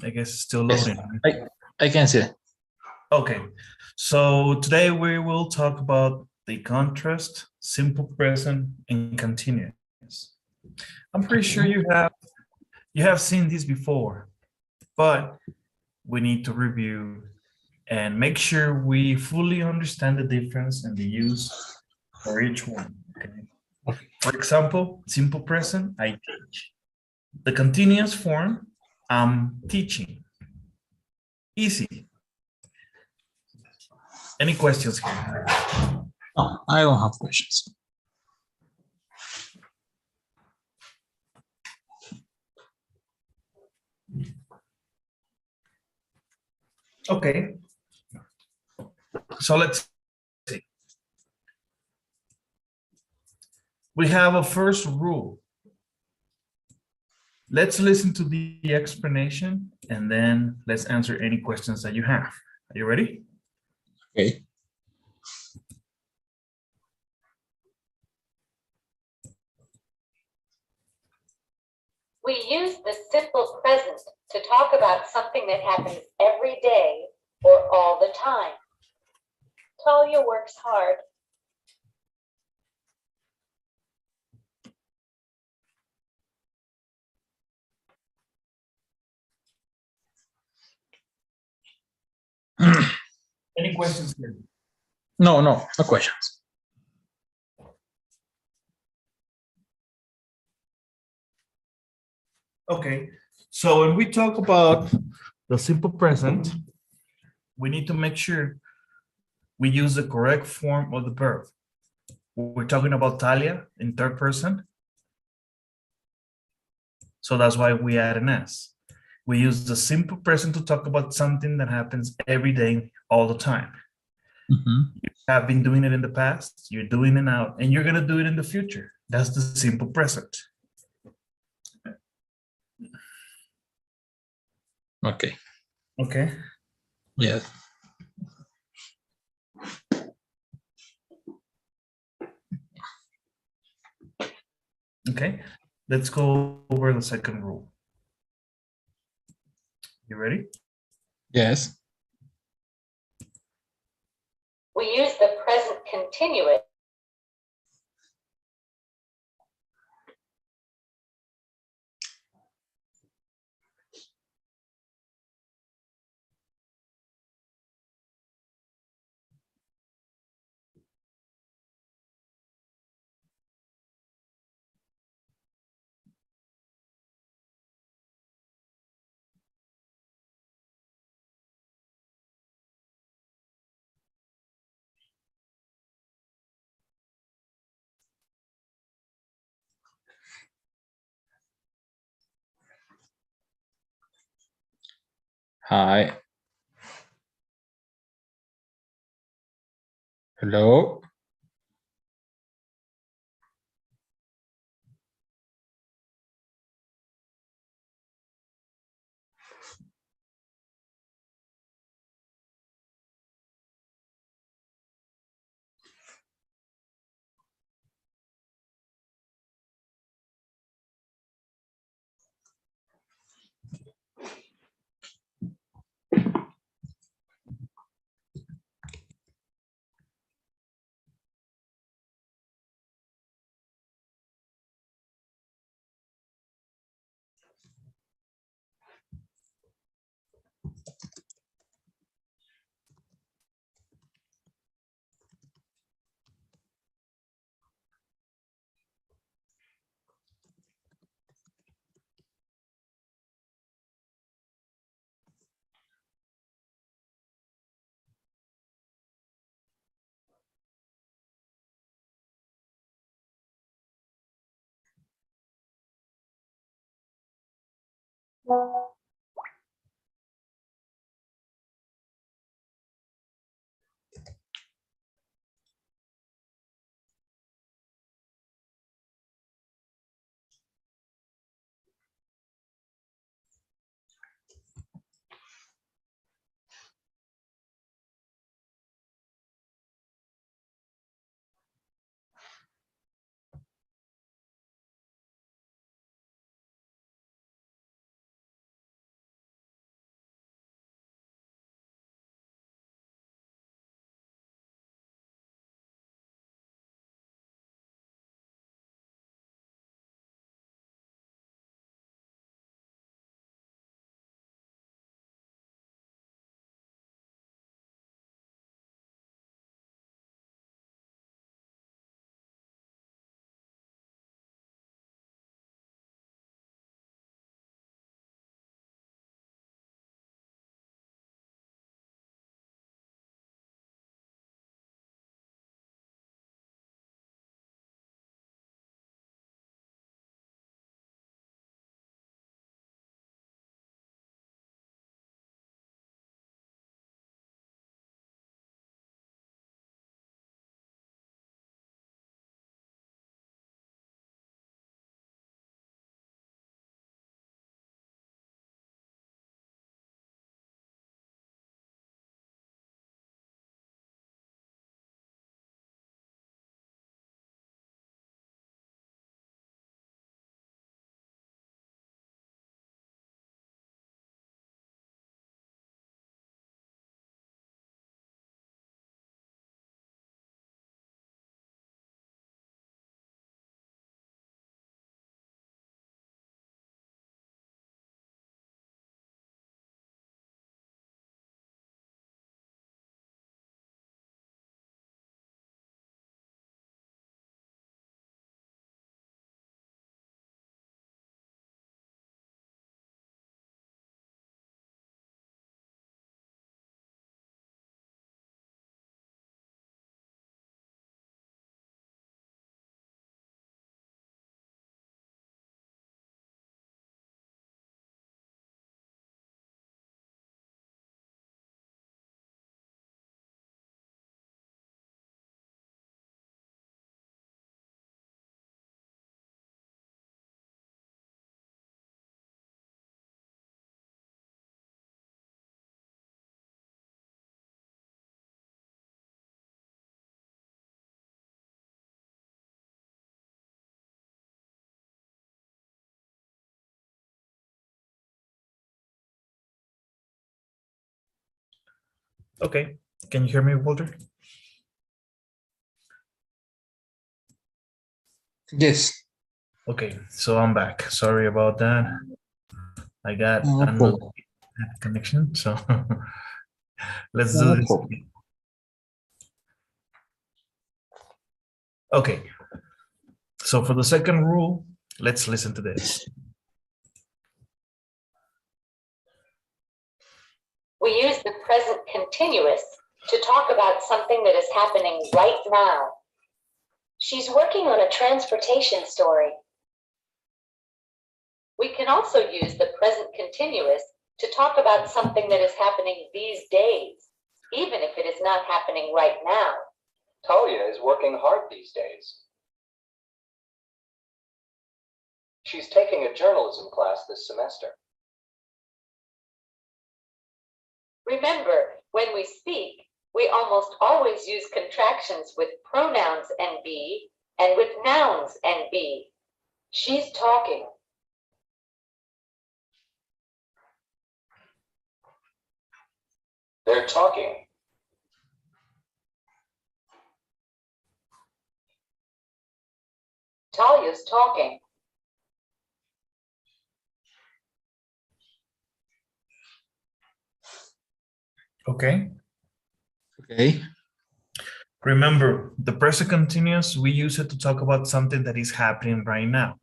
I guess it's still Yes, loading. I can see it. Okay, so today we will talk about the contrast, simple present, and continuous. I'm pretty sure you have seen this before, but we need to review and make sure we fully understand the difference and the use for each one. Okay. For example, simple present, I teach. The continuous form, I'm teaching. Easy. Any questions here? No, I don't have questions. Okay. So let's see. We have a first rule. Let's listen to the explanation and then let's answer any questions that you have. Are you ready? Okay. We use the simple present to talk about something that happens every day or all the time. Talia works hard. Any questions here? No questions. Okay, so when we talk about the simple present, we need to make sure we use the correct form of the verb. We're talking about Talia in third person. So that's why we add an S. We use the simple present to talk about something that happens every day, all the time. You have been doing it in the past, you're doing it now, and you're gonna do it in the future. That's the simple present. Okay. Okay. Yes. Okay, let's go over the second rule. You ready? Yes. We use the present continuous Hi. Hello. Okay. Can you hear me, Walter? Yes. Okay, so I'm back. Sorry about that. I got No another problem. connection, so let's do No this. problem. Okay, so for the second rule, let's listen to this. We use the present continuous to talk about something that is happening right now. She's working on a transportation story. We can also use the present continuous to talk about something that is happening these days, even if it is not happening right now. Talia is working hard these days. She's taking a journalism class this semester. Remember, when we speak, we almost always use contractions with pronouns and be and with nouns and be. She's talking. They're talking. Talia's talking. Okay. Okay. Remember, the present continuous, we use it to talk about something that is happening right now.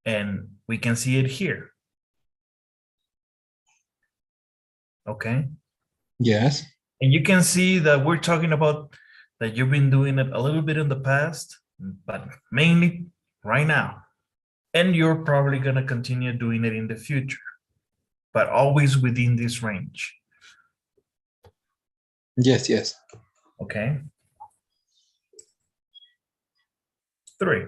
And we can see it here. Okay. Yes. And you can see that we're talking about that you've been doing it a little bit in the past, but mainly right now. And you're probably going to continue doing it in the future, but always within this range. Yes, yes. Okay. 3.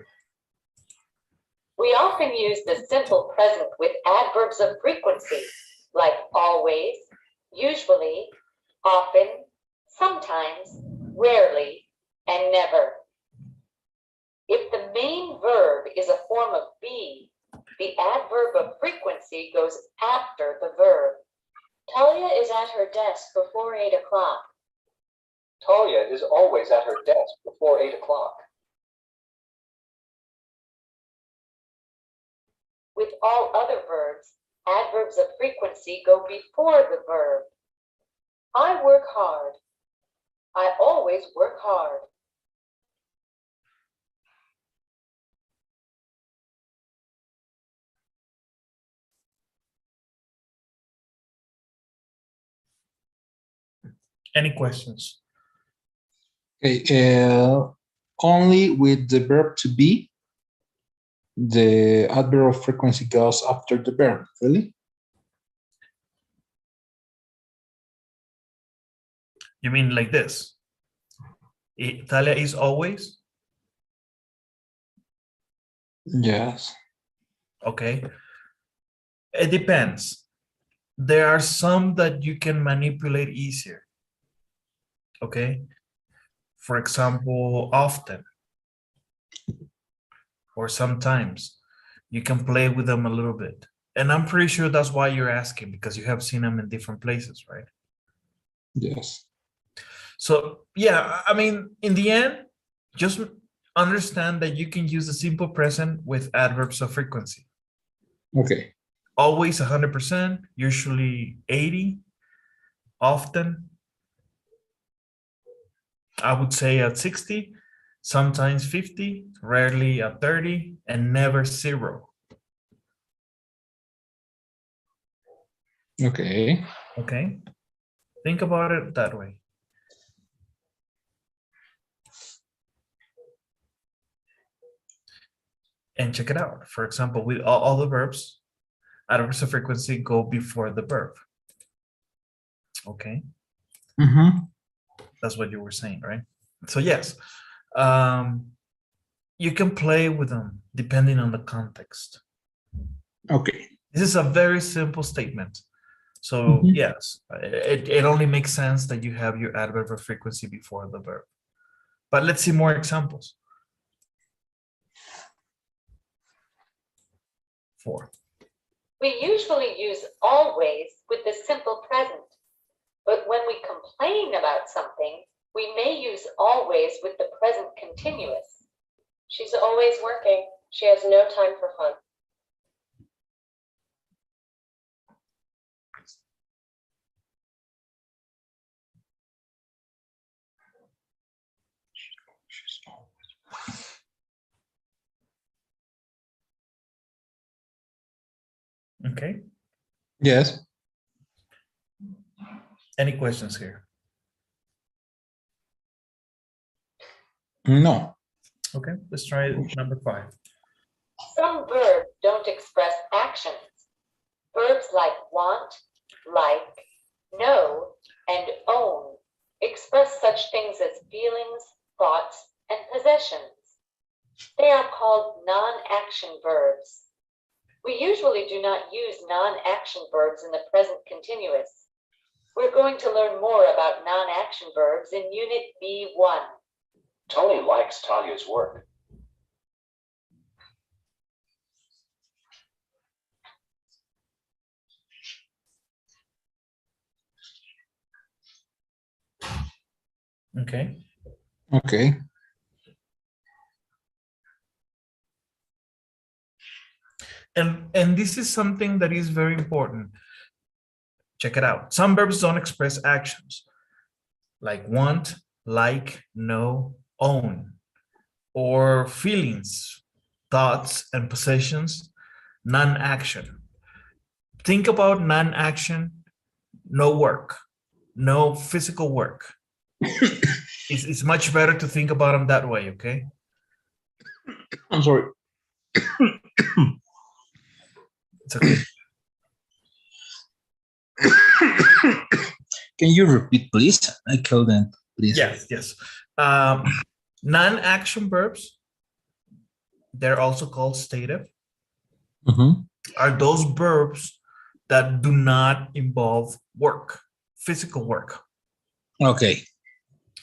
We often use the simple present with adverbs of frequency, like always, usually, often, sometimes, rarely, and never. If the main verb is a form of be, the adverb of frequency goes after the verb. Talia is at her desk before 8 o'clock. Talia is always at her desk before 8 o'clock. With all other verbs, adverbs of frequency go before the verb. I work hard. I always work hard. Any questions? Okay. Only with the verb to be, the adverb of frequency goes after the verb, really? You mean like this? Italia is always? Yes. Okay. It depends. There are some that you can manipulate easier. Okay. For example, often or sometimes you can play with them a little bit. And I'm pretty sure that's why you're asking, because you have seen them in different places, right? Yes. So yeah, I mean, in the end, just understand that you can use the simple present with adverbs of frequency. Okay. Always 100%, usually 80, often, I would say at 60, sometimes 50, rarely at 30, and never 0. Okay. Okay? Think about it that way. And check it out. For example, with all the verbs, adverbs of frequency go before the verb. Okay? Mm-hmm. That's what you were saying, right? So yes, you can play with them depending on the context. Okay. This is a very simple statement. So yes, it only makes sense that you have your adverb of frequency before the verb. But let's see more examples. 4. We usually use always with the simple present. But when we complain about something, we may use always with the present continuous. She's always working. She has no time for fun. Okay. Yes. Any questions here? No. Okay, let's try number 5. Some verbs don't express actions. Verbs like want, like, know, and own express such things as feelings, thoughts, and possessions. They are called non-action verbs. We usually do not use non-action verbs in the present continuous. We're going to learn more about non-action verbs in Unit B1. Tony likes Talia's work. Okay. Okay. And this is something that is very important. Check it out. Some verbs don't express actions, like want, like, know, own, or feelings, thoughts, and possessions, non-action. Think about non-action, no work, no physical work. It's much better to think about them that way, okay? I'm sorry. It's okay. Can you repeat, please? I couldn't, please. Yes. Non-action verbs, they're also called stative, are those verbs that do not involve work, physical work. Okay.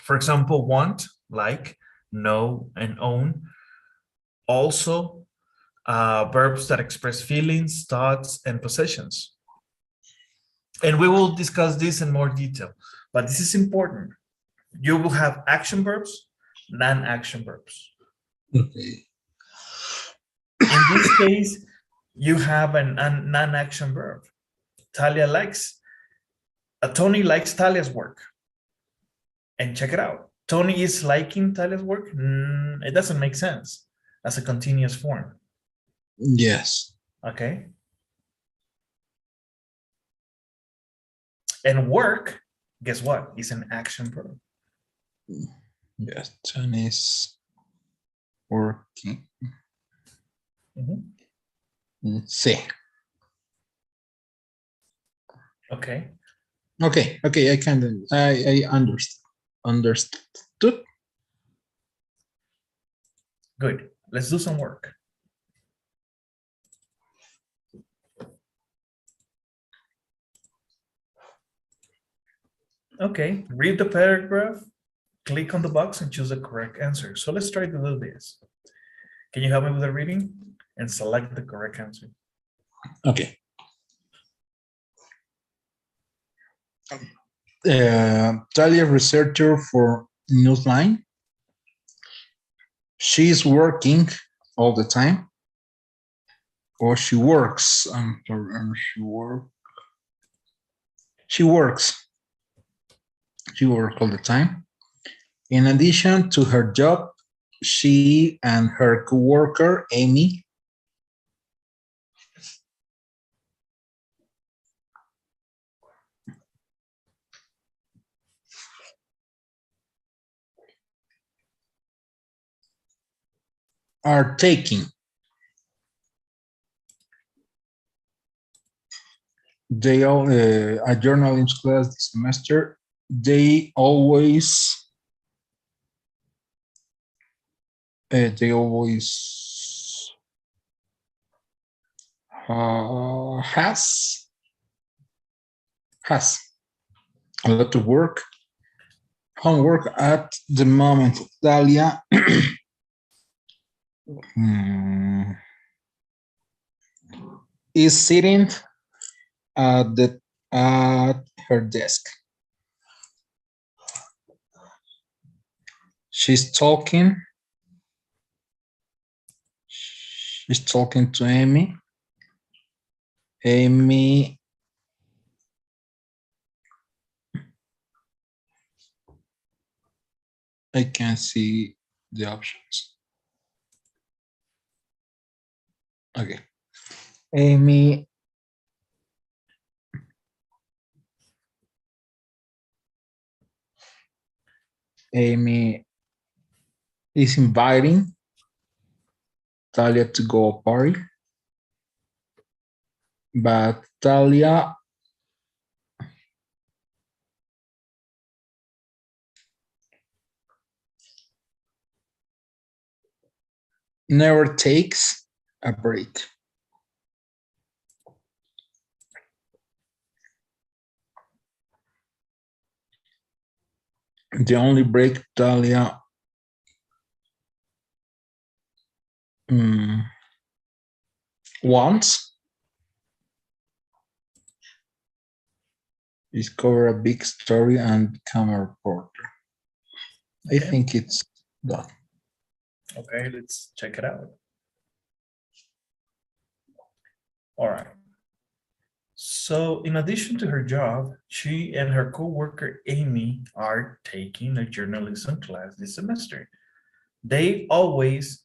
For example, want, like, know, and own. Also, verbs that express feelings, thoughts, and possessions. And we will discuss this in more detail, but this is important. You will have action verbs, non-action verbs. Okay. In this case, you have a non-action verb. Tony likes Talia's work. And check it out. Tony is liking Talia's work. It doesn't make sense as a continuous form. Yes. Okay. And work, guess what? Is an action verb. Yes. Tony is working. Sí. Okay. Okay. Okay. I understood. Good. Let's do some work. Okay. Read the paragraph, click on the box, and choose the correct answer. So let's try to do this. Can you help me with the reading and select the correct answer? Okay. Talia, researcher for Newsline. She's working all the time, or she works. She works. She works all the time. In addition to her job, she and her coworker, Amy, are taking a journalism class this semester. They always has a lot of work, homework at the moment. Dalia is sitting at her desk. She's talking. She's talking to Amy. Amy. I can't see the options. Okay. Amy. Amy is inviting Talia to go a party, but Talia never takes a break. The only break Talia wants is cover a big story and become a reporter. I Okay. think it's done. Okay, let's check it out. All right. So in addition to her job, she and her coworker Amy are taking a journalism class this semester. They always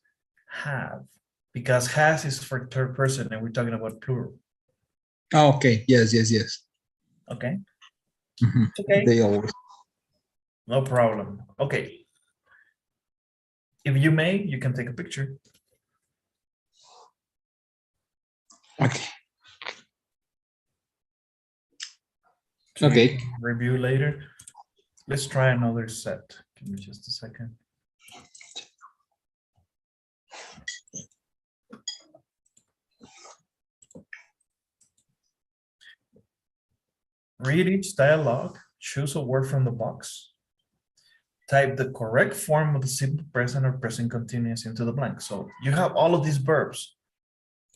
have, because has is for third person and we're talking about plural. Oh, okay. Yes. Okay. Mhm. Okay. They always. No problem. Okay. If you may, you can take a picture. Okay. So Okay. you can review later. Let's try another set. Give me just a second. Read each dialogue, choose a word from the box, type the correct form of the simple present or present continuous into the blank. So you have all of these verbs.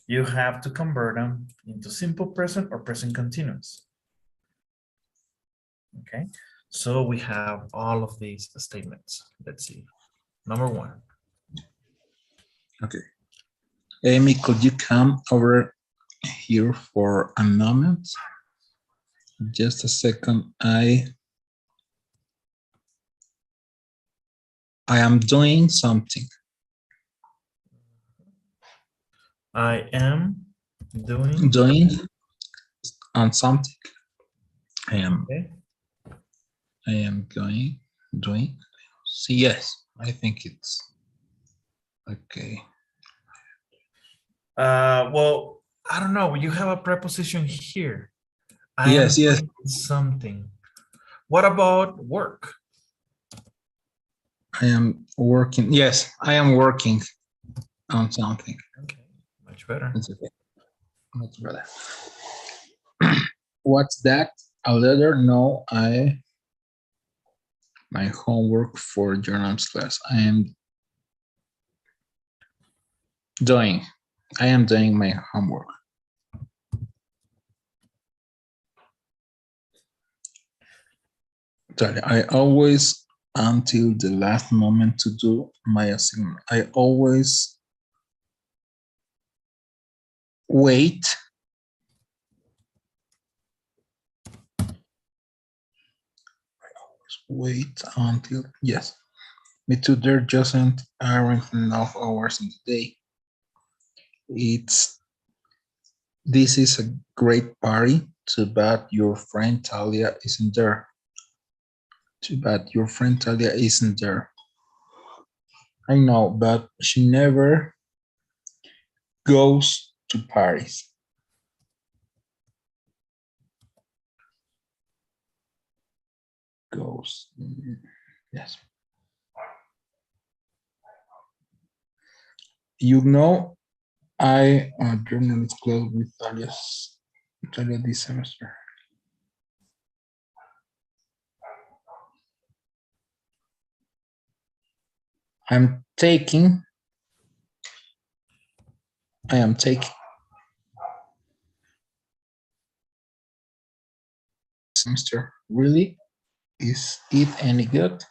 You have to convert them into simple present or present continuous. Okay, so we have all of these statements. Let's see. Number one. Okay. Amy, could you come over here for a moment? Just a second. I am doing something. I am doing. Doing on something. Okay. I am doing. So yes, I think it's okay. Well, I don't know. You have a preposition here. I am Yes. doing something. What about work? I am working. Yes, I am working on something. Okay, much better. It's okay. Much better. What's that? A letter? No, my homework for journals class. I am doing my homework. I always until the last moment to do my assignment. I always wait until, yes, me too. There just aren't enough hours in the day. This is a great party. Too bad your friend Talia isn't there. Too bad your friend Talia isn't there. I know, but she never goes to parties. Goes, yes. You know, I journalist class with Talia this semester. I am taking semester. Really? Is it any good?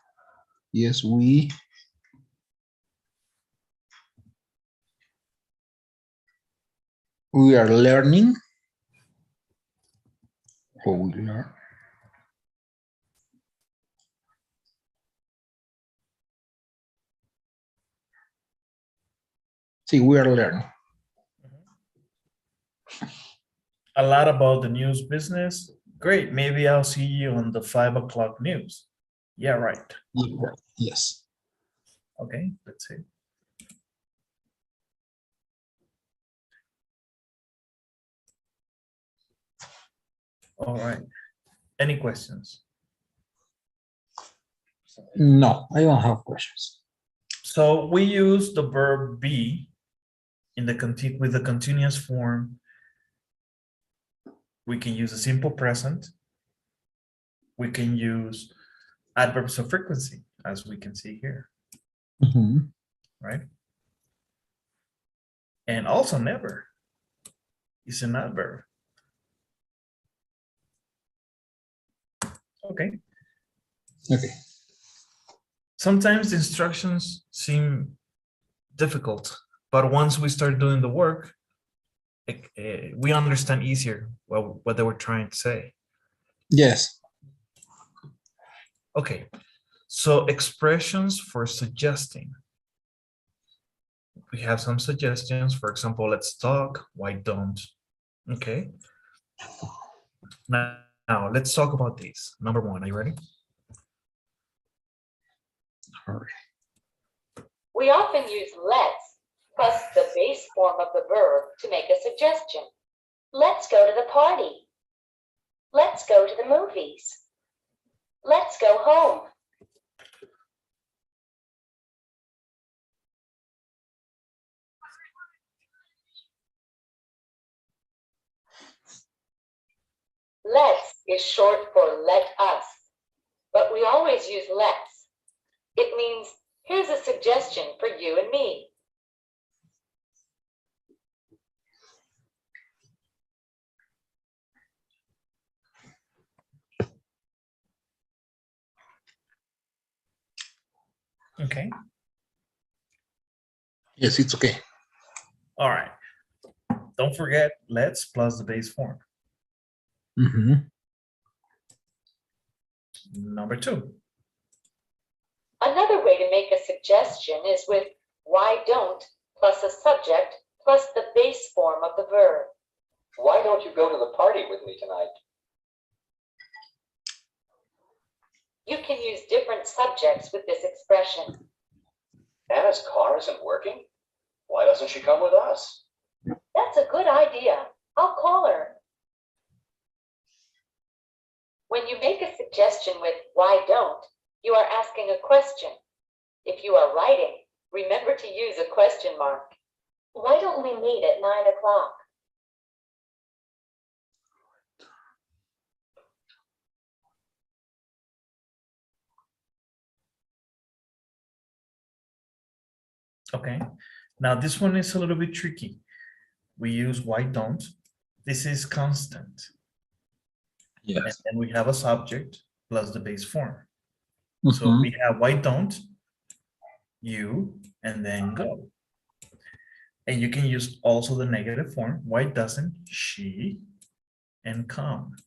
Yes, we we are learning. Or we learn. See, we are learning. A lot about the news business. Great. Maybe I'll see you on the 5 o'clock news. Yeah, right. Yes. Okay, let's see. All right. Any questions? No, I don't have questions. So we use the verb be in the with the continuous form. We can use a simple present. We can use adverbs of frequency, as we can see here, right? And also never is an adverb. Okay. Okay. Sometimes the instructions seem difficult, but once we start doing the work, we understand easier what they were trying to say. Yes. Okay, so expressions for suggesting. We have some suggestions. For example, let's talk. Why don't? Okay. Now let's talk about these. Number 1, are you ready? All right. We often use let's plus the base form of the verb to make a suggestion. Let's go to the party. Let's go to the movies. Let's go home. Let's is short for let us, but we always use let's. It means, here's a suggestion for you and me. Okay. Yes, it's okay. All right. Don't forget let's plus the base form. Number 2. Another way to make a suggestion is with why don't plus a subject plus the base form of the verb. Why don't you go to the party with me tonight? You can use different subjects with this expression. Anna's car isn't working. Why doesn't she come with us? That's a good idea. I'll call her. When you make a suggestion with why don't, you are asking a question. If you are writing, remember to use a question mark. Why don't we meet at 9 o'clock? Okay. Now this one is a little bit tricky. We use why don't. This is constant. Yes. And then we have a subject plus the base form. So we have why don't you and then go. And you can use also the negative form. Why doesn't she and come?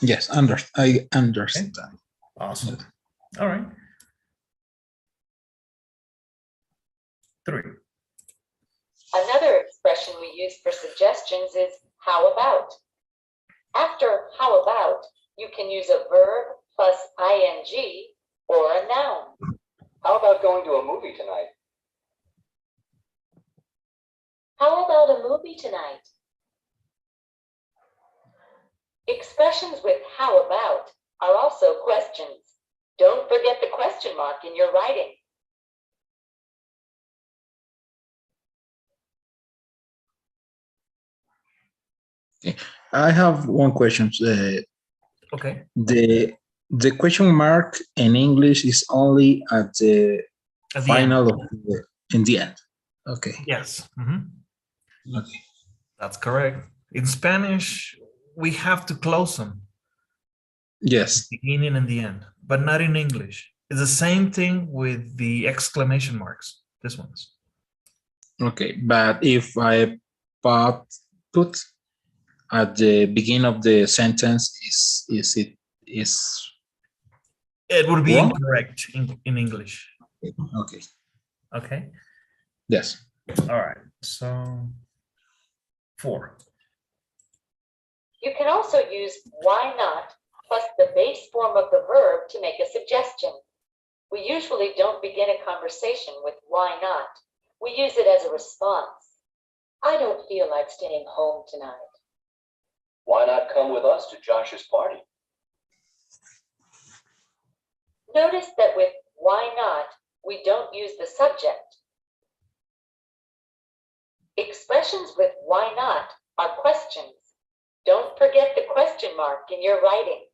Yes, I understand. Okay. Awesome. All right. 3. Another expression we use for suggestions is how about. After how about, you can use a verb plus ing or a noun. How about going to a movie tonight? How about a movie tonight? Expressions with how about are also questions. Don't forget the question mark in your writing. Okay. I have one question. Okay. The question mark in English is only at the final of in the end. Okay. Yes. Okay. That's correct. In Spanish, we have to close them. Yes. Beginning and the end, but not in English. It's the same thing with the exclamation marks. This one's. Okay, but if I put at the beginning of the sentence, is it is It would be wrong? incorrect in English. Okay. Okay. Yes. All right. So 4. You can also use why not plus the base form of the verb to make a suggestion. We usually don't begin a conversation with why not. We use it as a response. I don't feel like staying home tonight. Why not come with us to Josh's party? Notice that with why not, we don't use the subject. Expressions with why not are questions. Don't forget the question mark in your writing.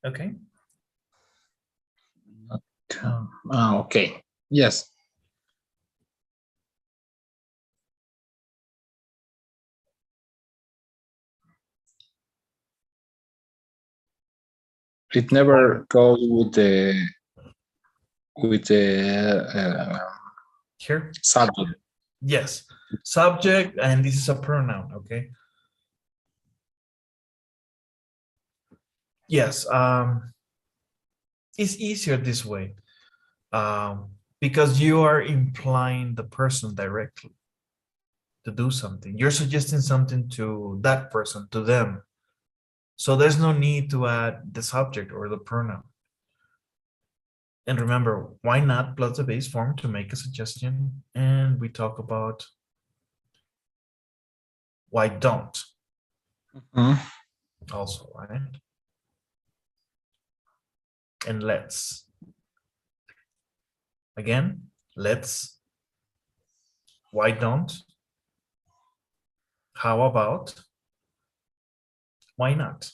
Okay. Okay. Yes. It never goes with the Here. subject. Yes. Subject, and this is a pronoun. Okay. Yes. It's easier this way. Because you are implying the person directly to do something. You're suggesting something to that person, to them. So there's no need to add the subject or the pronoun. And remember, why not plus the base form to make a suggestion? And we talk about why don't also, right? And let's. Again, let's. Why don't? How about? Why not?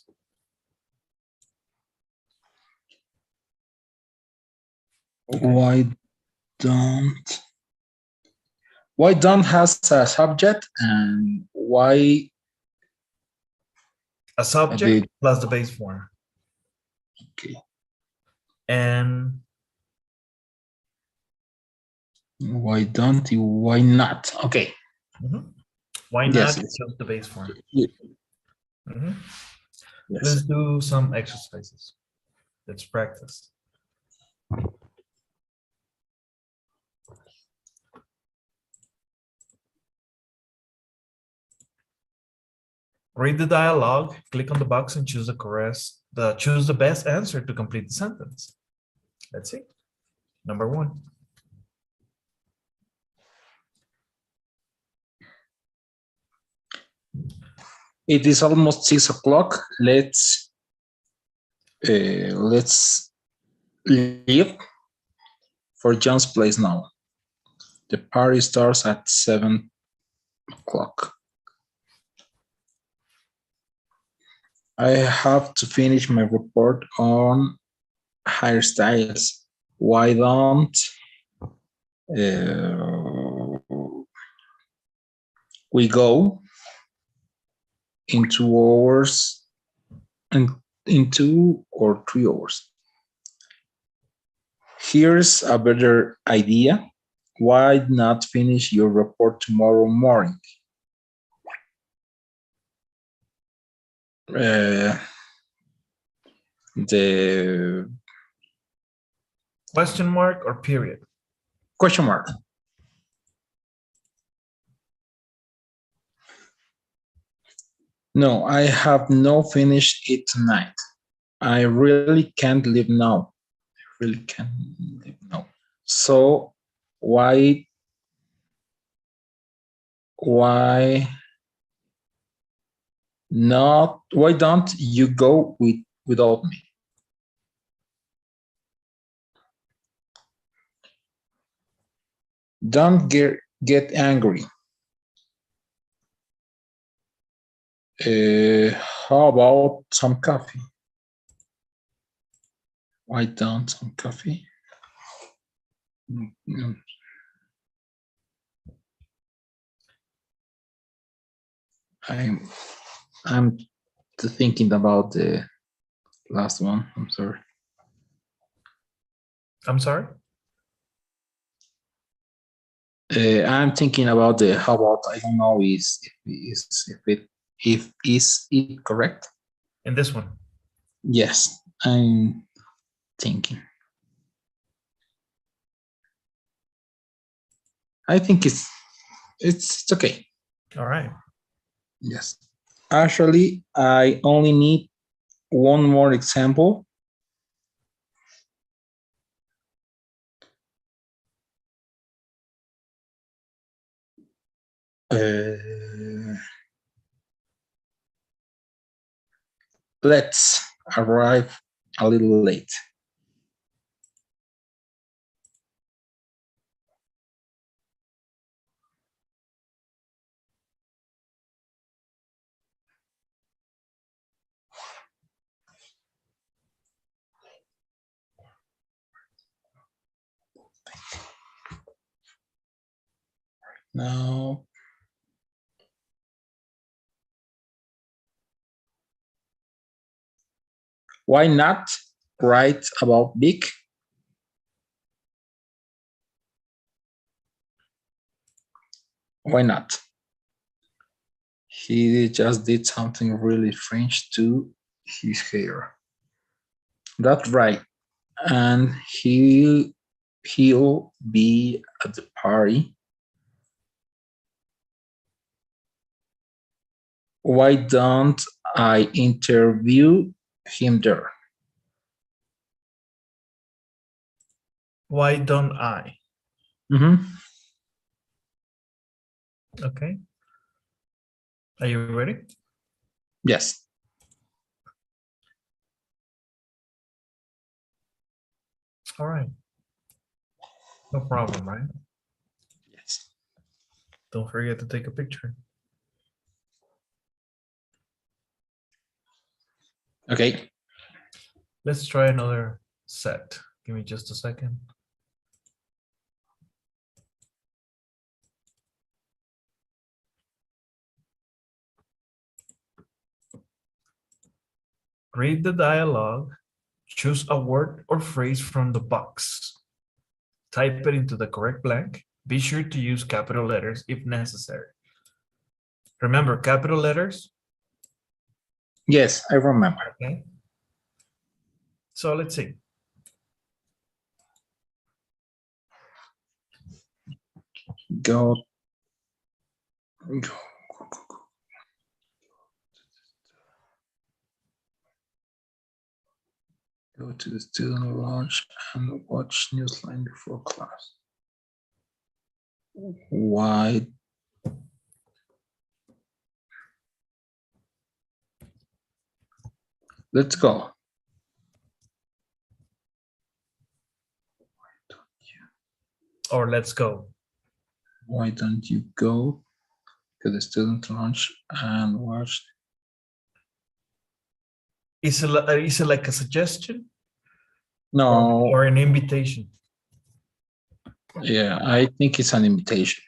Okay. Why don't has a subject, and why A subject plus the base form. Okay. And why don't you? Why not? Okay. Why Yes, not just the base form? Yes. Let's do some exercises. Let's practice. Read the dialogue, click on the box and choose choose the best answer to complete the sentence. Let's see. Number 1. It is almost 6 o'clock. Let's leave for John's place now. The party starts at 7 o'clock. I have to finish my report on hairstyles. Why don't we go in 2 hours and in 2 or 3 hours? Here's a better idea. Why not finish your report tomorrow morning? The question mark or period? Question mark. No, I have no finished it tonight. I really can't leave now. So why not? Why don't you go without me? Don't get angry. How about some coffee? Why don't some coffee? I'm thinking about the Last one. I'm sorry. I'm sorry? I'm thinking about the how about, I don't know if is it correct? In this one. Yes, I'm thinking. I think it's okay. All right. Yes. Actually, I only need one more example. Let's arrive a little late. Now, why not write about big? Why not? He just did something really strange to his hair. That's right. And he'll be at the party. Why don't I interview him there? Why don't I? Mm-hmm. Okay. Are you ready? Yes. All right. No problem, right? Yes. Don't forget to take a picture. Okay. Let's try another set. Give me just a second. Read the dialogue, choose a word or phrase from the box. Type it into the correct blank. Be sure to use capital letters if necessary. Remember, capital letters? Yes, I remember. Okay. So let's see. Go. Go to the student lounge and watch Newsline before class. Why? Let's go. Or let's go. Why don't you go to the student lounge and watch? Is it like a suggestion No. or an invitation? Yeah, I think it's an invitation.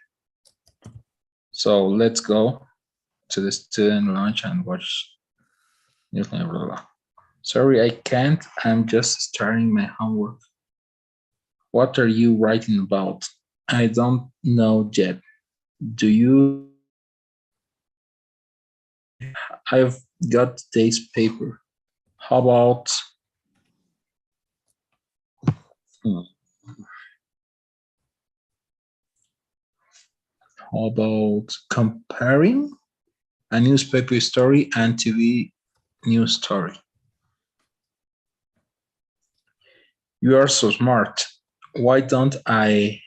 So let's go to the student lounge and watch Newsline. Blah, blah, blah. Sorry, I can't. I'm just starting my homework. What are you writing about? I don't know yet. Do you? I've got today's paper. How about comparing a newspaper story and TV news story? You are so smart. Why don't I?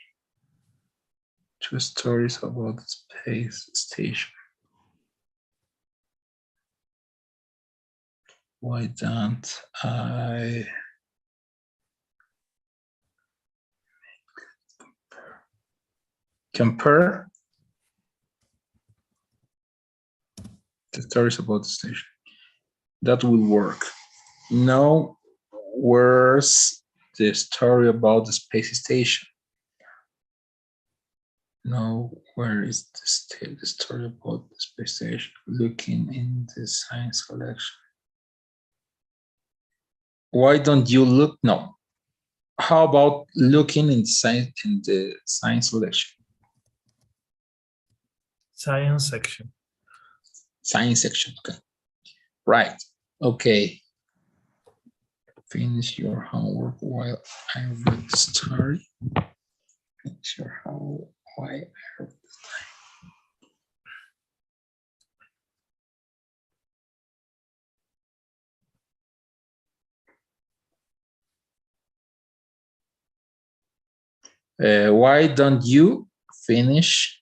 Two stories about the space station. Why don't I compare the stories about the station? That will work. Now, where's the story about the space station? Now, where is the story about the space station? Looking in the science collection. Why don't you look? No. How about looking in the science section? Science section. Science section. Okay. Right. Okay. Finish your homework while I read the story. Finish your homework while I read the story. Why don't you finish?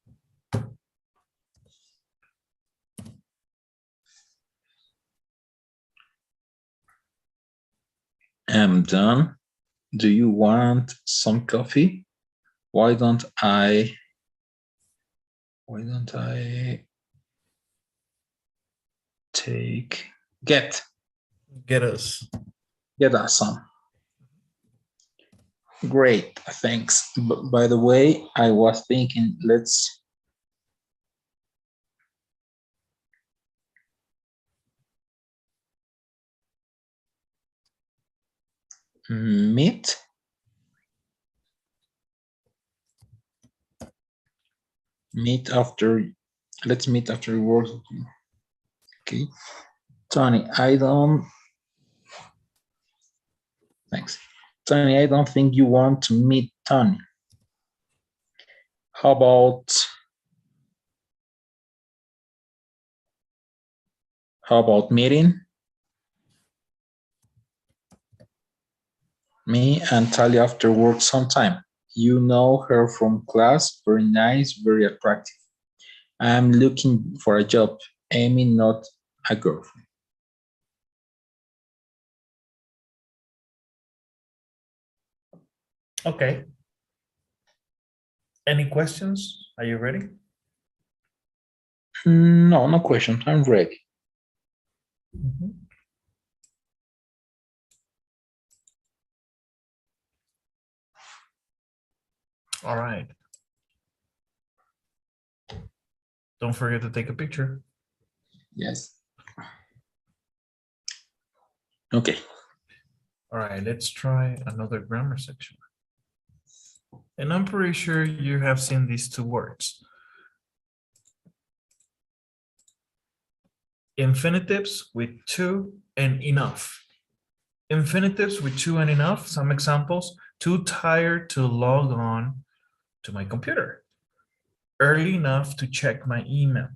I'm done. Do you want some coffee? Why don't I get Us. us some? Great, thanks. By the way, I was thinking, let's meet. Let's meet after work. Okay. Tony, thanks. Tony, I don't think you want to meet Tony. How about meeting me and Talia after work sometime? You know her from class, very nice, very attractive. I'm looking for a job, Amy, not a girlfriend. Okay. Any questions? Are you ready? No, no question. I'm ready. Mm-hmm. All right. Don't forget to take a picture. Yes. Okay. All right, let's try another grammar section. And I'm pretty sure you have seen these two words. Infinitives with to and enough. Infinitives with to and enough, some examples. Too tired to log on to my computer. Early enough to check my email.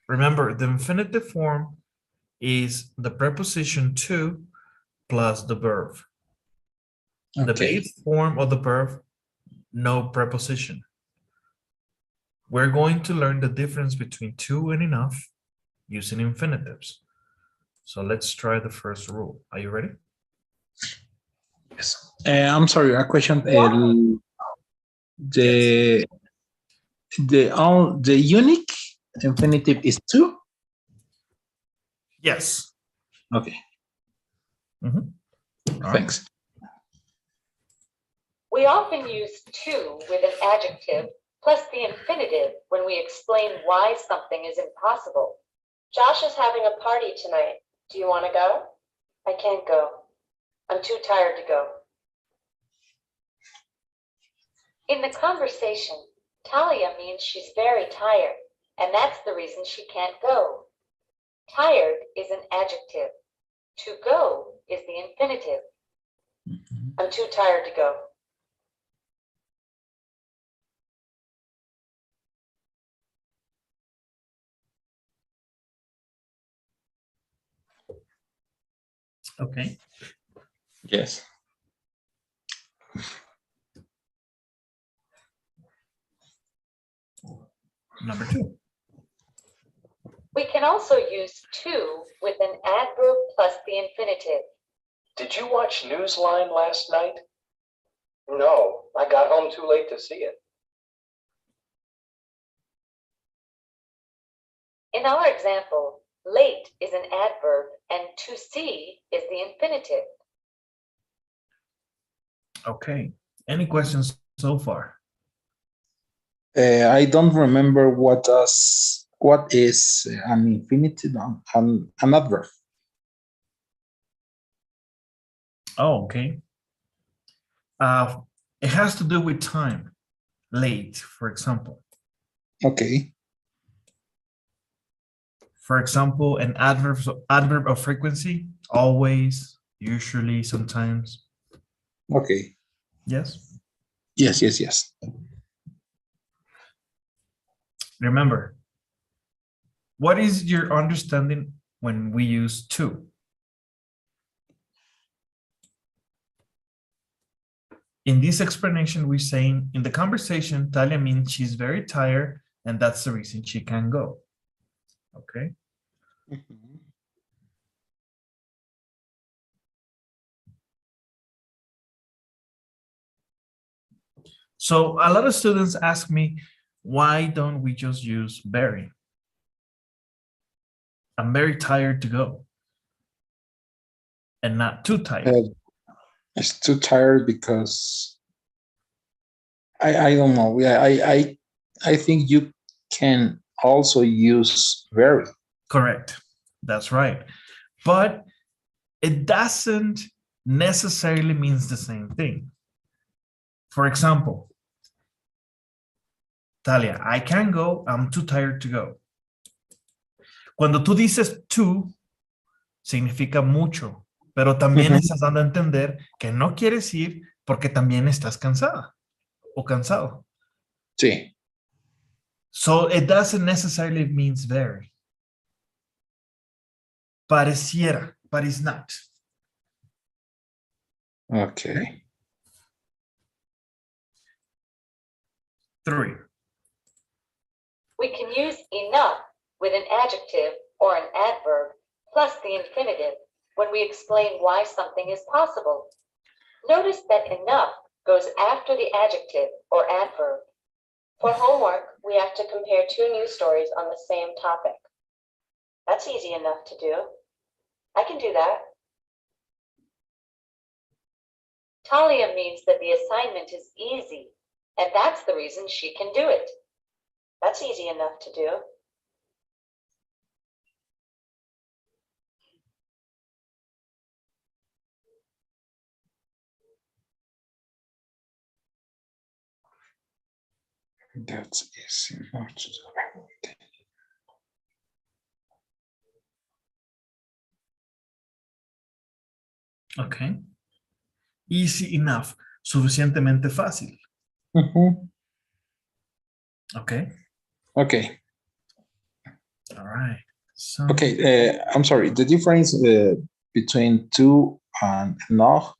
Remember, the infinitive form is the preposition to plus the verb. Okay. The base form of the verb, no preposition. We're going to learn the difference between to and enough using infinitives. So let's try the first rule. Are you ready? Yes. I'm sorry, a question. The unique infinitive is to? Yes. Okay. Thanks. We often use to with an adjective plus the infinitive when we explain why something is impossible. Josh is having a party tonight. Do you want to go? I can't go. I'm too tired to go. In the conversation, Talia means she's very tired, and that's the reason she can't go. Tired is an adjective. To go is the infinitive. I'm too tired to go. Okay. Yes. Number two. We can also use to with an adverb plus the infinitive. Did you watch Newsline last night? No, I got home too late to see it. In our example, late is an adverb and to see is the infinitive. Okay. Any questions so far? I don't remember what is an infinitive, an adverb. Oh, okay. It has to do with time. Late, for example. Okay. For example, an adverb of frequency, always, usually, sometimes. Okay. Yes. Yes, yes, yes. Remember, what is your understanding when we use to? In this explanation, we're saying in the conversation, Talia means she's very tired and that's the reason she can't go. Okay. Mhm. So a lot of students ask me, why don't we just use very? I'm very tired to go. And not too tired. It's too tired because I don't know. I think you can also use very. Correct. That's right. But it doesn't necessarily means the same thing. For example, Talia, I can't go, I'm too tired to go. Cuando tú dices to, significa mucho, pero también estás dando a entender que no quieres ir porque también estás cansada o cansado. Sí. So it doesn't necessarily means very. Pareciera, but it's not. Okay. 3. We can use enough with an adjective or an adverb plus the infinitive when we explain why something is possible. Notice that enough goes after the adjective or adverb. For homework, we have to compare two news stories on the same topic. That's easy enough to do. I can do that. Talia means that the assignment is easy, and that's the reason she can do it. That's easy enough to do. That's easy enough to do. Okay. Easy enough. Suficientemente fácil. Okay. Okay. All right. So, Okay. I'm sorry. The difference between to and enough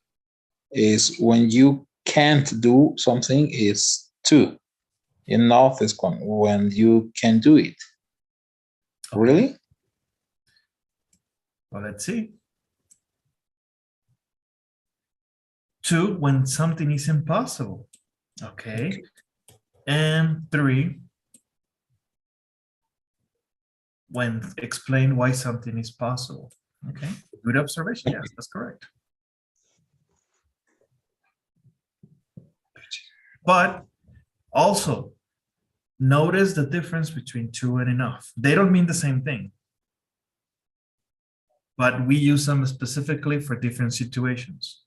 is when you can't do something is to. Enough is when you can do it. okay. Really? Well, let's see. 2, when something is impossible. Okay. And 3, when explain why something is possible. Okay. Good observation. Yes, that's correct. But also, notice the difference between to and enough. They don't mean the same thing. But we use them specifically for different situations.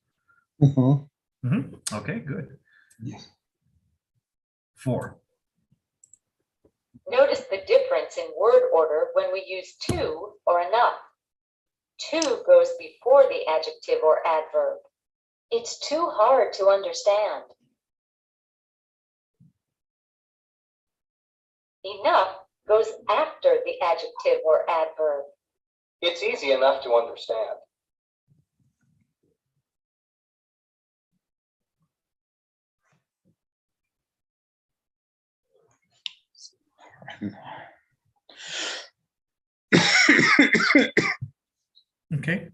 Okay, good. Yes. 4. Notice the difference in word order when we use to or enough. To goes before the adjective or adverb. It's too hard to understand. Enough goes after the adjective or adverb. It's easy enough to understand. Okay.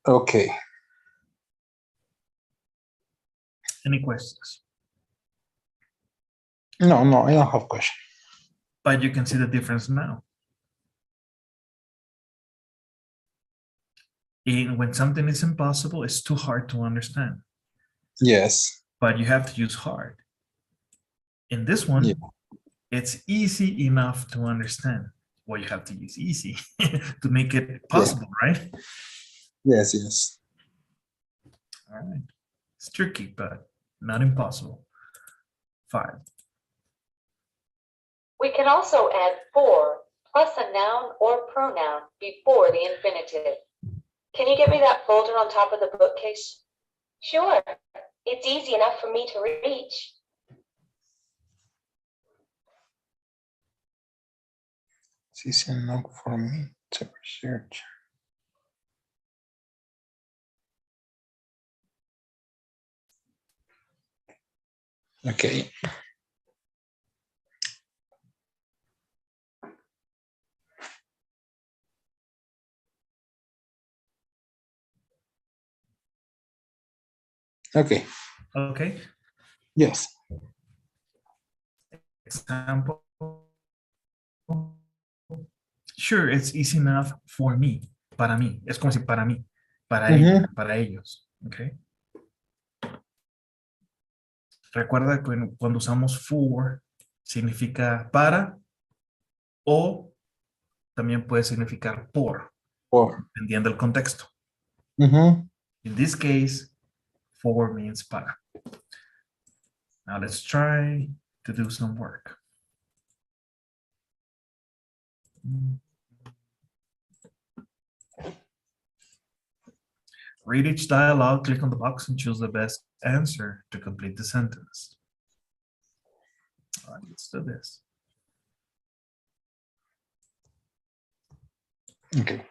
Okay. Any questions? No, I don't have question. But you can see the difference now. When something is impossible, it's too hard to understand. Yes. But you have to use hard. In this one, Yeah. it's easy enough to understand. Well, you have to use easy to make it possible, right? Yes, yes. All right. It's tricky, but not impossible. 5. We can also add for plus a noun or pronoun before the infinitive. Can you get me that folder on top of the bookcase? Sure. It's easy enough for me to reach. This is enough for me to research. Okay. Okay. Okay. Yes. Example. Sure, it's easy enough for me. Para mí. Es como si para mí. Para ella, para ellos. Okay. Recuerda que cuando usamos for significa para o también puede significar por, For. dependiendo del contexto. Mm-hmm. In this case, for means para. Now let's try to do some work. Read each dialogue, click on the box, and choose the best answer to complete the sentence. All right, let's do this. Okay.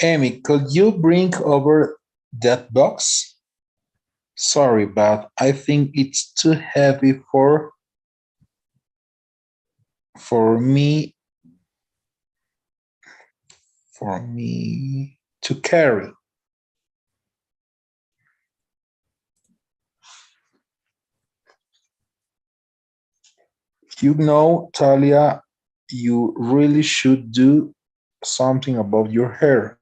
Amy, could you bring over that box? Sorry, but I think it's too heavy for me to carry. You know, Talia, you really should do something about your hair.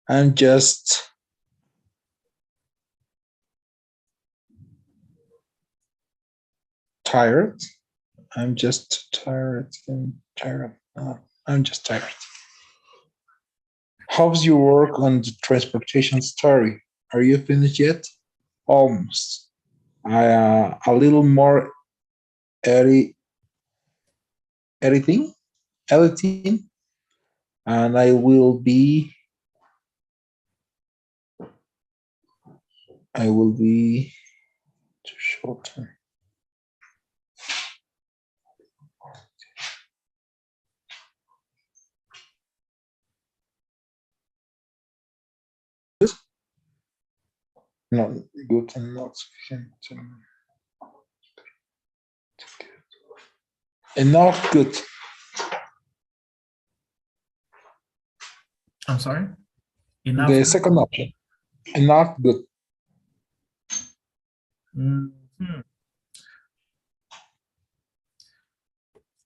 I'm just tired. I'm just tired. I'm just tired. How's your work on the transportation story? Are you finished yet? Almost. A little more editing, and I will be too short. Not good and not sufficient. And not good. I'm sorry? Enough. The second option. And not good. Mhm.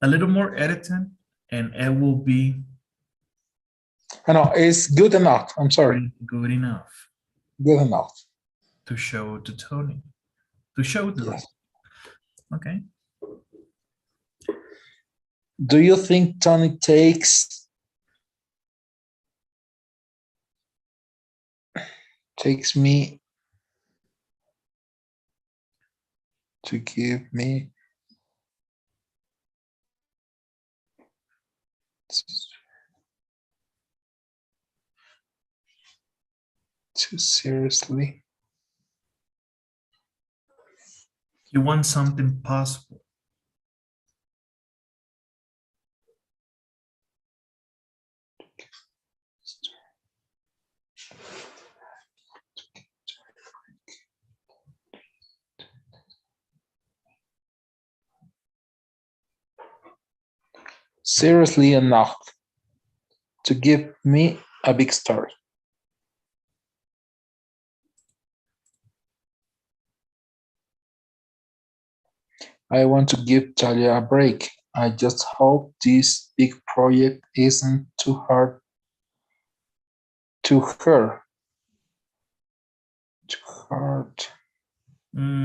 A little more editing, and it will be No, it's good enough. I'm sorry. good enough Good enough. to show to Tony. To show to Yes. them. Okay. Do you think Tony takes me to give me too seriously? You want something possible. Seriously enough to give me a big story. I want to give Talia a break. I just hope this big project isn't too hard to her.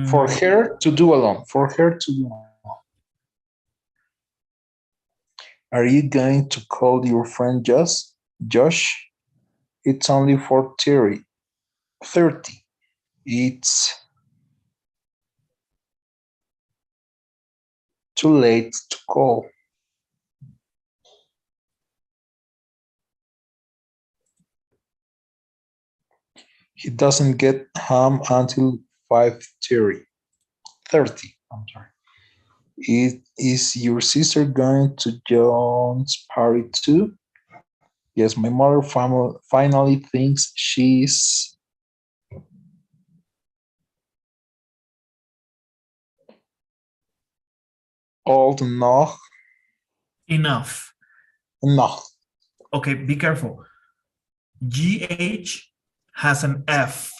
For her to do alone. Are you going to call your friend Josh? It's only for 30. It's too late to call. He doesn't get home until 5:30. 30. I'm sorry. Is your sister going to John's party too? Yes, my mother finally thinks she's old enough. Enough. Enough. Okay, be careful. GH has an F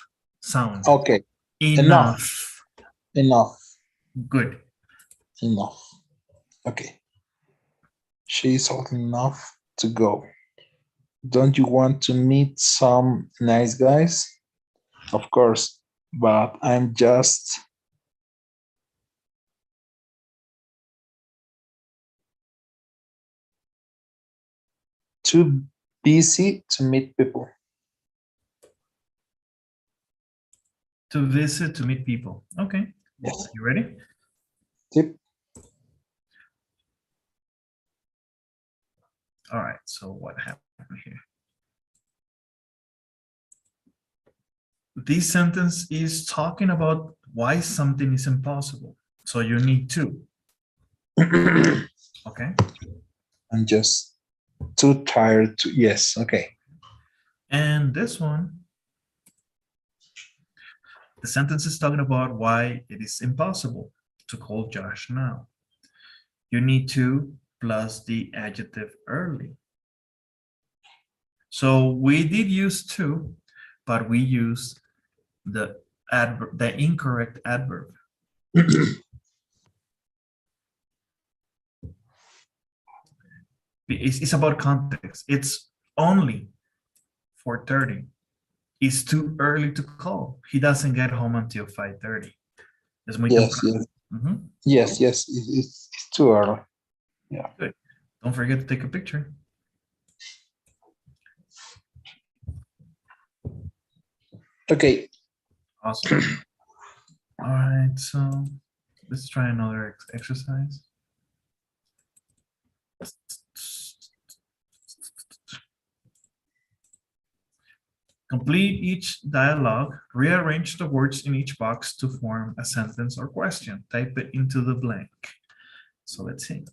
sound. Okay. Enough. Enough. Good. Enough. Okay. She's old enough to go. Don't you want to meet some nice guys? Of course, but I'm just too busy to meet people. To visit, to meet people. Okay. Yes. You ready? Tip. All right. So what happened here? This sentence is talking about why something is impossible. So you need to. Okay. I'm just too tired to. Yes. Okay. And this one, the sentence is talking about why it is impossible to call Josh now. You need to plus the adjective early. So we did use to, but we used the adverb, the incorrect adverb. It's about context. It's only 4:30. It's too early to call. He doesn't get home until 5:30. Es muy Yes. temprano. Yes. Yes. It's too early. Yeah. Good. Don't forget to take a picture. Okay. Awesome. All right, so let's try another exercise. Complete each dialogue, rearrange the words in each box to form a sentence or question. Type it into the blank. So let's see.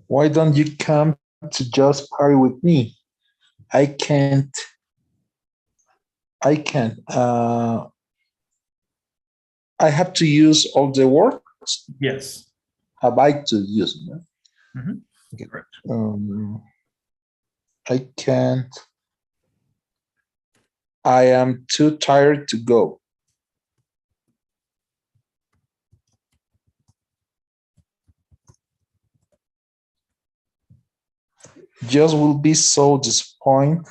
Why don't you come to just party with me? I can't. I can't. I have to use all the words. Yes. Have I to use them? Okay. Correct. I can't. I am too tired to go. Just will be so disappointed.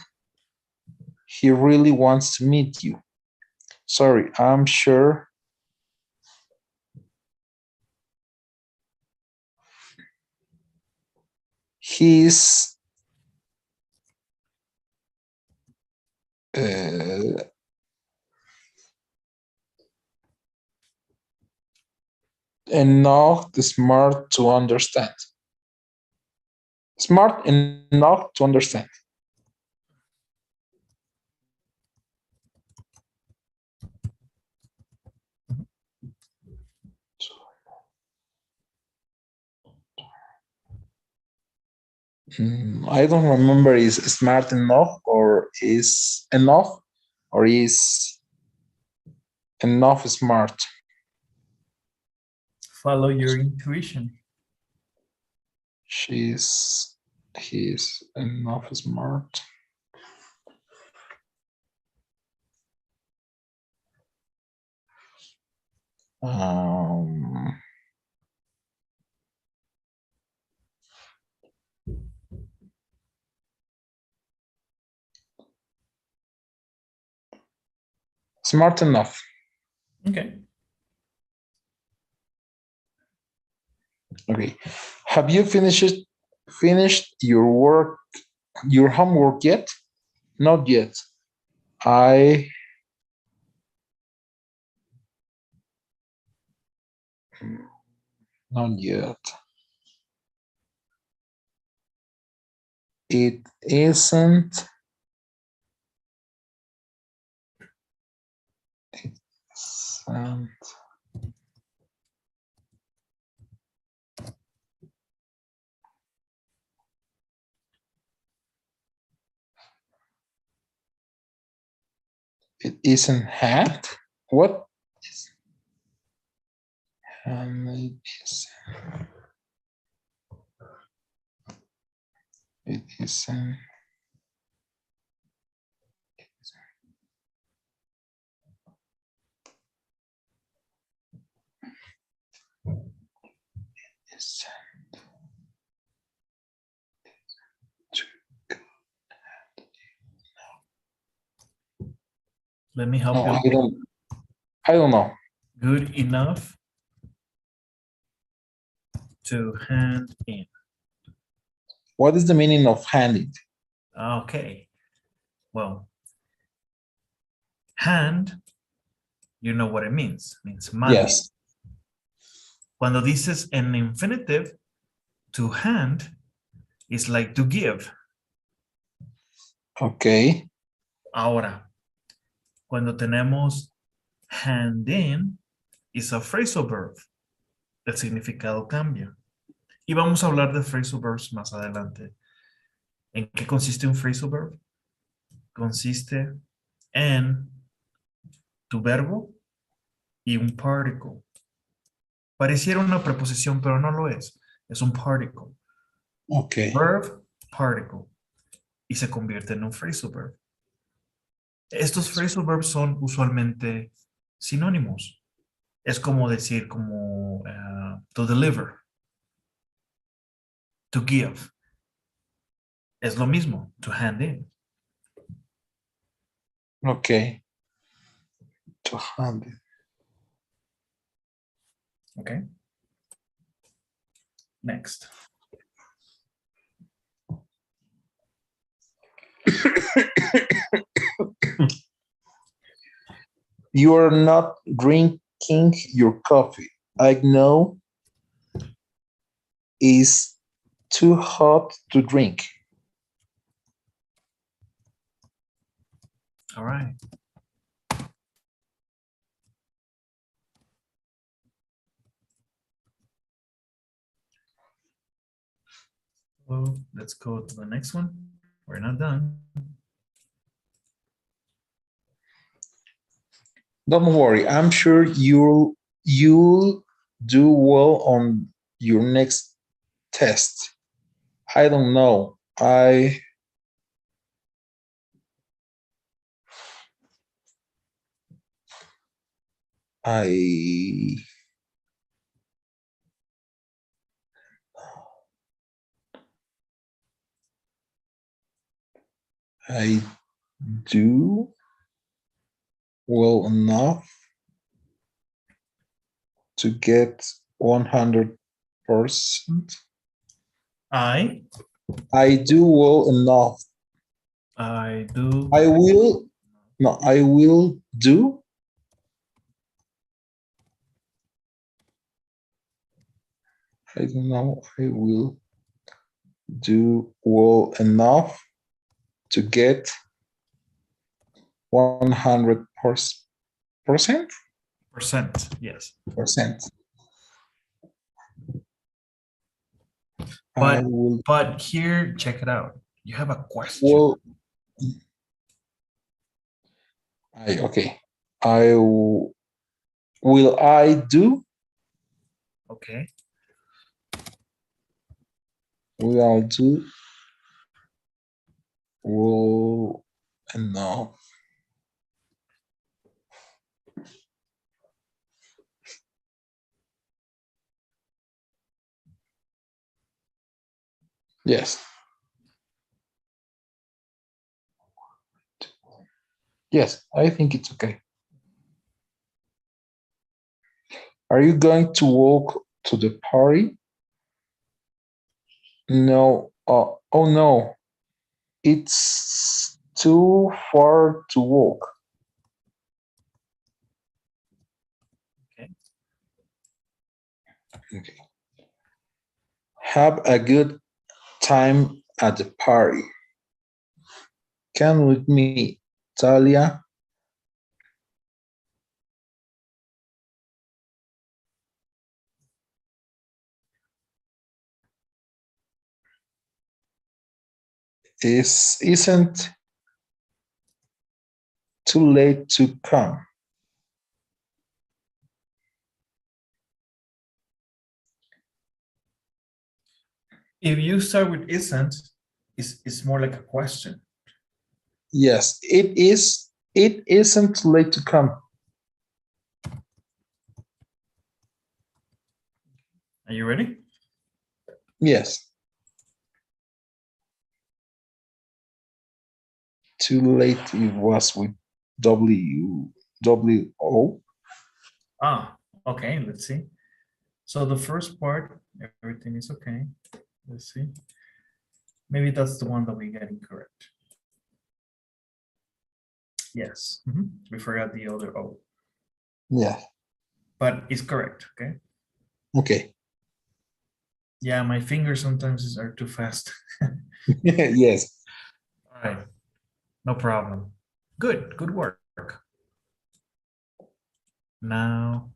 He really wants to meet you. Sorry, I'm sure he's enough smart to understand. Smart enough to understand. I don't remember is smart enough or is enough or is enough smart. Follow your intuition. He's enough smart. Smart enough. Okay. Okay. Have you finished your homework yet? Not yet. I Not yet. It isn't. isn't It isn't hat. What? It isn't. Let me help No, you. I don't know. Good enough to hand in. What is the meaning of handed? Okay. Well, hand, you know what it means. It means mano. Yes. Cuando dices en infinitive, to hand is like to give. Okay. Ahora, cuando tenemos hand in, is a phrasal verb. El significado cambia. Y vamos a hablar de phrasal verbs más adelante. ¿En qué consiste un phrasal verb? Consiste en tu verbo y un particle. Pareciera una preposición, pero no lo es. Es un particle. Okay. Verb, particle. Y se convierte en un phrasal verb. Estos phrasal verbs son usualmente sinónimos. Es como decir, como to deliver, to give. Es lo mismo, to hand in. Okay. To hand it. Okay. Next. You are not drinking your coffee. I know it's too hot to drink. All right. So let's go to the next one. We're not done. Don't worry, I'm sure you'll do well on your next test. I don't know. I I do well enough to get 100%. I do well enough. do. I will do. I don't know. I will do well enough to get 100%. Percent, yes. Percent. I will. But here, check it out. You have a question. Well, okay. Will I do? Okay. Will I do? Well enough. Yes. Yes, I think it's okay. Are you going to walk to the party? No. Oh no. It's too far to walk. Okay. Okay. Have a good time at the party. Come with me, Talia. Isn't too late to come. If you start with isn't, it's more like a question. Yes, it is. It isn't too late to come. Are you ready? Yes. Too late. It was with W-O. Ah, okay, let's see. So the first part, everything is okay. Let's see. Maybe that's the one that we get incorrect. Yes, we forgot the other O, Yeah. but it's correct, okay? Okay. Yeah, my fingers sometimes are too fast. Yes. All right, no problem. Good work. Now,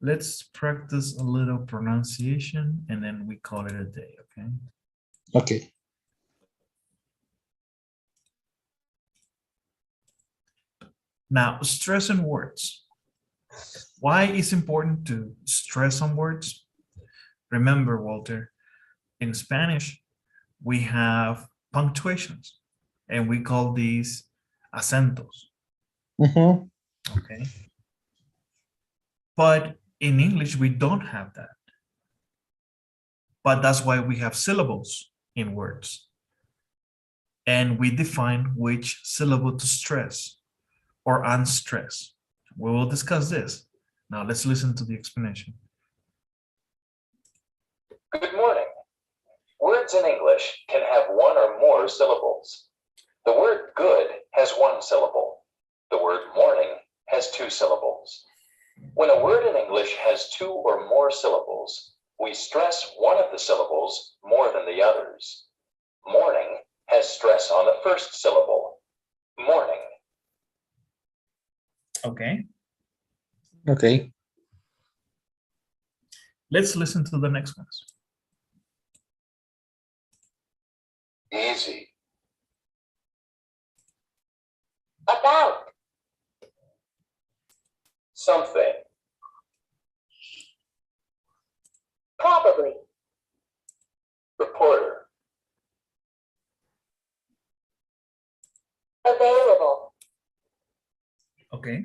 let's practice a little pronunciation and then we call it a day, okay? Okay. Now, stress on words. Why is important to stress on words? Remember, Walter, in Spanish, we have punctuations and we call these acentos, Mm-hmm. okay? But in English, we don't have that. But that's why we have syllables in words. And we define which syllable to stress or unstress. We will discuss this. Now let's listen to the explanation. Good morning. Words in English can have one or more syllables. The word good has one syllable. The word morning has two syllables. When a word in English has two or more syllables, we stress one of the syllables more than the others. Morning has stress on the first syllable. Morning. Okay, Okay. let's listen to the next ones. Easy. About. Something. Probably. Reporter. Available. Okay,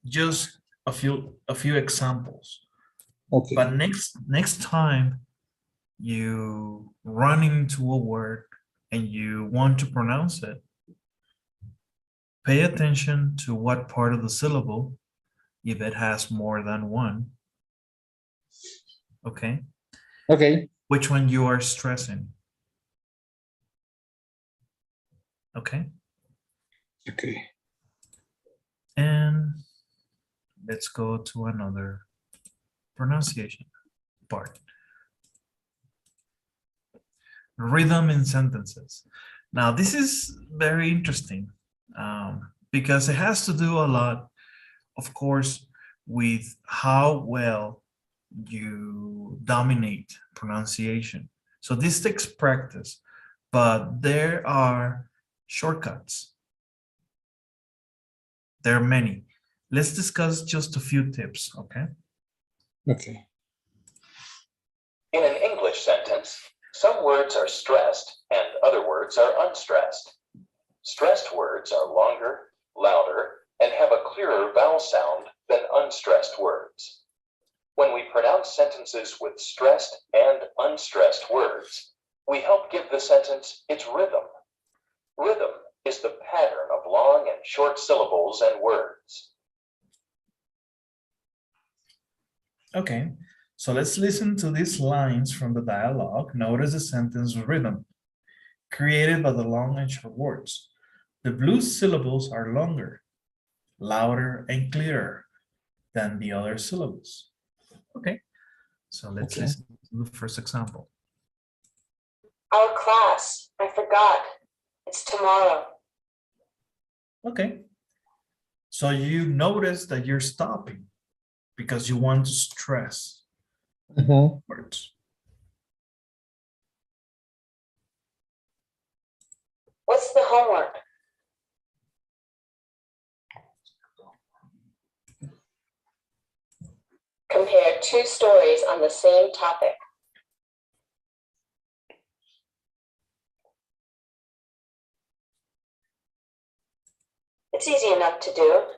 just a few examples. Okay. But next time you run into a word and you want to pronounce it, pay attention to what part of the syllable, if it has more than one, okay? Okay. Which one you are stressing, okay? Okay. And let's go to another pronunciation part. Rhythm in sentences. Now, this is very interesting because it has to do a lot, of course, with how well you dominate pronunciation. So this takes practice, but there are shortcuts. There are many. Let's discuss just a few tips, okay? Okay. In an English sentence, some words are stressed and other words are unstressed. Stressed words are longer, louder, and have a clearer vowel sound than unstressed words. When we pronounce sentences with stressed and unstressed words, we help give the sentence its rhythm. Rhythm is the pattern of long and short syllables and words. Okay, so let's listen to these lines from the dialogue. Notice the sentence rhythm created by the long and short words. The blue syllables are longer, louder, and clearer than the other syllables. Okay, so let's Okay. listen to the first example. Our class, I forgot. It's tomorrow. Okay, so you notice that you're stopping because you want to stress Mhm. words. What's the homework? Compare two stories on the same topic. It's easy enough to do.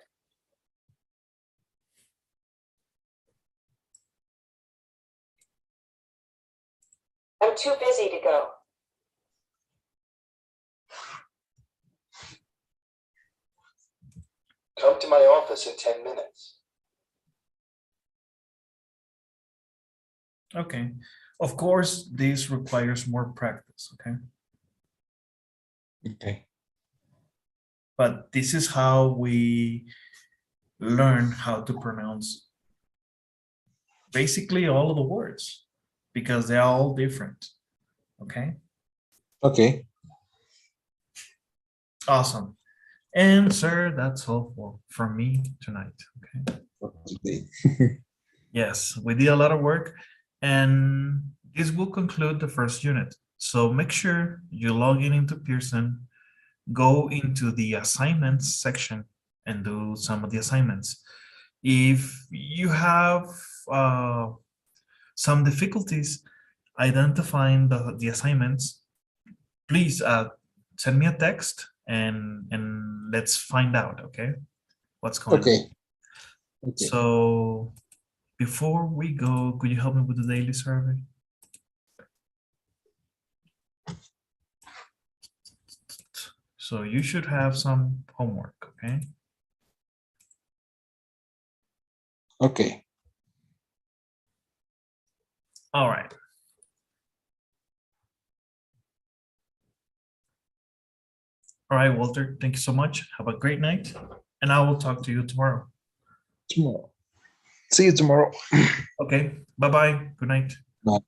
I'm too busy to go. Come to my office in 10 minutes. Okay, of course, this requires more practice, okay? Okay. But this is how we learn how to pronounce basically all of the words because they're all different, okay? Okay. Awesome. And sir, that's all from me tonight, okay? Okay. Yes, we did a lot of work and this will conclude the first unit. So make sure you log in into Pearson, go into the assignments section and do some of the assignments. If you have some difficulties identifying the assignments, please send me a text and let's find out, okay, what's going on. Okay. Okay. So before we go, could you help me with the daily survey? So you should have some homework, okay? Okay. All right. All right, Walter, thank you so much. Have a great night, and I will talk to you tomorrow. Tomorrow. See you tomorrow. Okay, bye-bye. Good night. Bye.